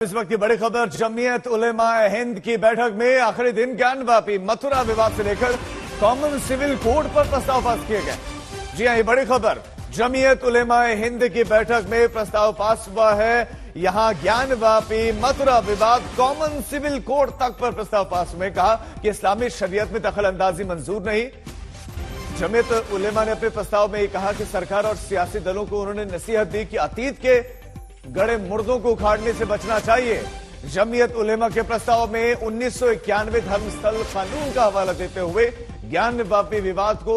इस वक्त की बड़ी खबर, जमीयत उलेमाए हिंद की बैठक में आखिरी दिन ज्ञानवापी मथुरा विवाद से लेकर कॉमन सिविल कोड पर प्रस्ताव पास किए गए। जी हां, ये बड़ी खबर, जमीयत उलेमाए हिंद की बैठक में प्रस्ताव पास हुआ है। यहां ज्ञानवापी मथुरा विवाद कॉमन सिविल कोड तक पर प्रस्ताव पास हुए। कहा कि इस्लामी शरीयत में दखल अंदाजी मंजूर नहीं। जमीयत उलेमा ने अपने प्रस्ताव में ये कहा कि सरकार और सियासी दलों को उन्होंने नसीहत दी कि अतीत के गड़े मुर्दों को उखाड़ने से बचना चाहिए। जमीयत उलेमा के प्रस्ताव में 1991 धर्मस्थल कानून का हवाला देते हुए ज्ञानवापी विवाद को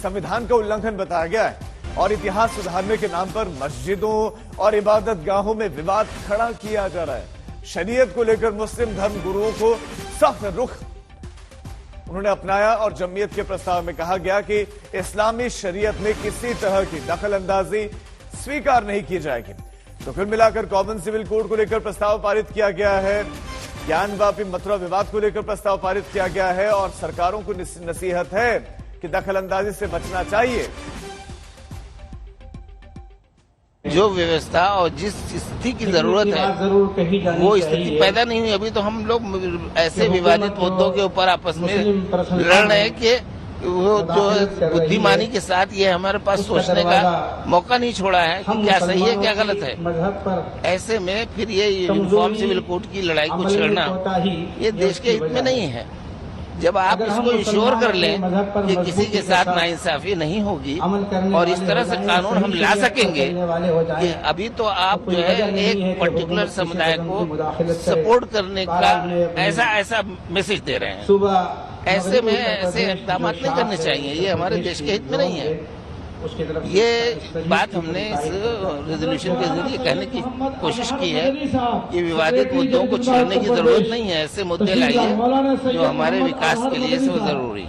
संविधान का उल्लंघन बताया गया है और इतिहास सुधारने के नाम पर मस्जिदों और इबादत गाहों में विवाद खड़ा किया जा रहा है। शरीयत को लेकर मुस्लिम धर्म गुरुओं को सख्त रुख उन्होंने अपनाया और जमीयत के प्रस्ताव में कहा गया कि इस्लामी शरीयत में किसी तरह की दखल अंदाजी स्वीकार नहीं की जाएगी। तो कुल मिलाकर कॉमन सिविल कोड को लेकर प्रस्ताव पारित किया गया है। ज्ञानवापी मथुरा विवाद को लेकर प्रस्ताव पारित किया गया है और सरकारों को नसीहत है कि दखल अंदाजी से बचना चाहिए। जो व्यवस्था और जिस स्थिति की जरूरत है वो स्थिति पैदा नहीं हुई। अभी तो हम लोग ऐसे विवादित मुद्दों के ऊपर आपस में लड़ रहे हैं कि वो जो बुद्धिमानी के साथ ये हमारे पास सोचने का मौका नहीं छोड़ा है कि क्या सही है क्या गलत है। ऐसे में फिर ये यूनिफॉर्म सिविल कोड की लड़ाई को छेड़ना ये देश के हित में नहीं है। जब आप इसको इंश्योर कर लें कि किसी के साथ नाइंसाफी नहीं होगी और इस तरह से कानून हम ला सकेंगे कि अभी तो आप जो है एक पर्टिकुलर समुदाय को सपोर्ट करने का ऐसा मैसेज दे रहे हैं। ऐसे में ऐसे इक़दाम नहीं करने चाहिए, ये हमारे देश के हित में नहीं है। ये बात हमने इस रेजोल्यूशन के जरिए कहने की कोशिश की है कि विवादित मुद्दों को छेड़ने की जरूरत नहीं है। ऐसे मुद्दे लाइए जो हमारे विकास के लिए सब जरूरी।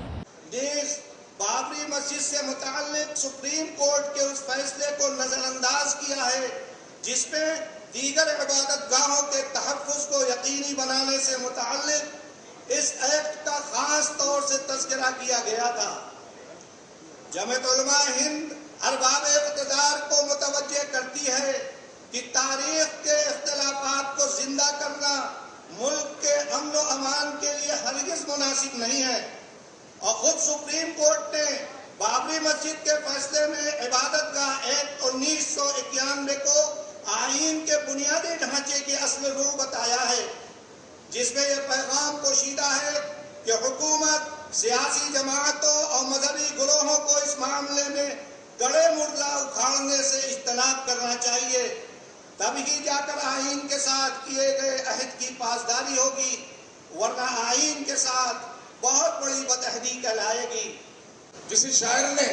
देश बाबरी मस्जिद से मुताल्लिक सुप्रीम कोर्ट के उस फैसले को नजरअंदाज किया है जिसमें दीगर इबादत गाहों के तहफ़्फ़ुज़ को यकीनी बनाने से मुताल्लिक इस एक्ट का खास तौर से तज़किरा किया गया था। जमीयत उलमा हिंद अरबाब इक़्तिदार को मुतवज्जे करती है कि तारीख के इख्तिलाफात को जिंदा करना मुल्क के अमन व अमान के लिए हरगिज़ मुनासिब नहीं है और खुद सुप्रीम कोर्ट ने बाबरी मस्जिद के फैसले में इबादत गाह एक्ट 1991 को आईन के बुनियादी ढांचे की असल रूह बताया है, जिसमें यह पैगाम पोशीदा है कि हुकूमत सियासी जमातों और मजहबी गुरोहों को इस मामले में गड़े मुर्दा उखाड़ने से इज्तनाब करना चाहिए। तभी जाकर आईन के साथ किए गए अहद की पासदारी होगी, वरना आईन के साथ बहुत बड़ी बदअहदी कहलाएगी। किसी शायर ने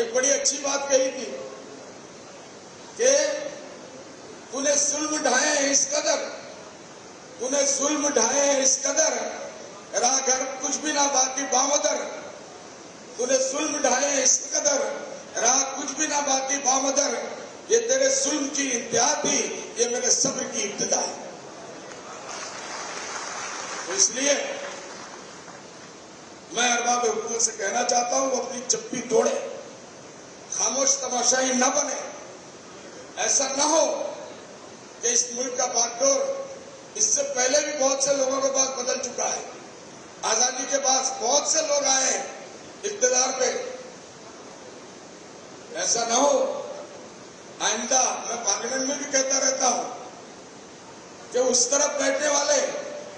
एक बड़ी अच्छी बात कही थी कि तूने जुल्म ढाए हैं इस कदर, तूने जुल्म ढाए हैं इस कदर, राह घर कुछ भी ना बाकी बामदर। तूने जुल्म ढाए हैं इस कदर, राह कुछ भी ना बाकी बामदर। ये तेरे जुल्म की इंतहा थी, ये मेरे सब्र की इब्तिदा है। तो इसलिए मैं अरबाब हुकूमत से कहना चाहता हूं, वो अपनी चप्पी तोड़े, खामोश तमाशाई न बने। ऐसा न हो कि इस मुल्क का बागडोर इससे पहले भी बहुत से लोगों के पास बदल चुका है। आजादी के बाद बहुत से लोग आए इक़्तिदार पे। ऐसा न हो आइंदा, मैं पार्लियामेंट में भी कहता रहता हूं कि उस तरफ बैठने वाले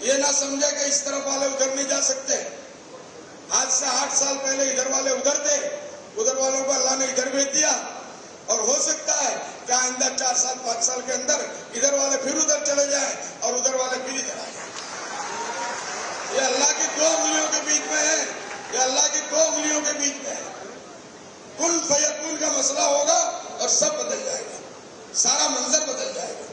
ये ना समझे कि इस तरफ वाले उधर नहीं जा सकते। आज से 8 साल पहले इधर वाले उधर थे, उधर वालों को अल्लाह ने इधर भेज दिया और हो सकता है कि आइंदा 4 साल 5 साल के अंदर इधर वाले फिर उधर चले जाए और उधर वाले फिर इधर आए। ये अल्लाह की 2 उंगलियों के बीच में है, ये अल्लाह की 2 उंगलियों के बीच में है। कुल फयकुन का मसला होगा और सब बदल जाएगा, सारा मंजर बदल जाएगा।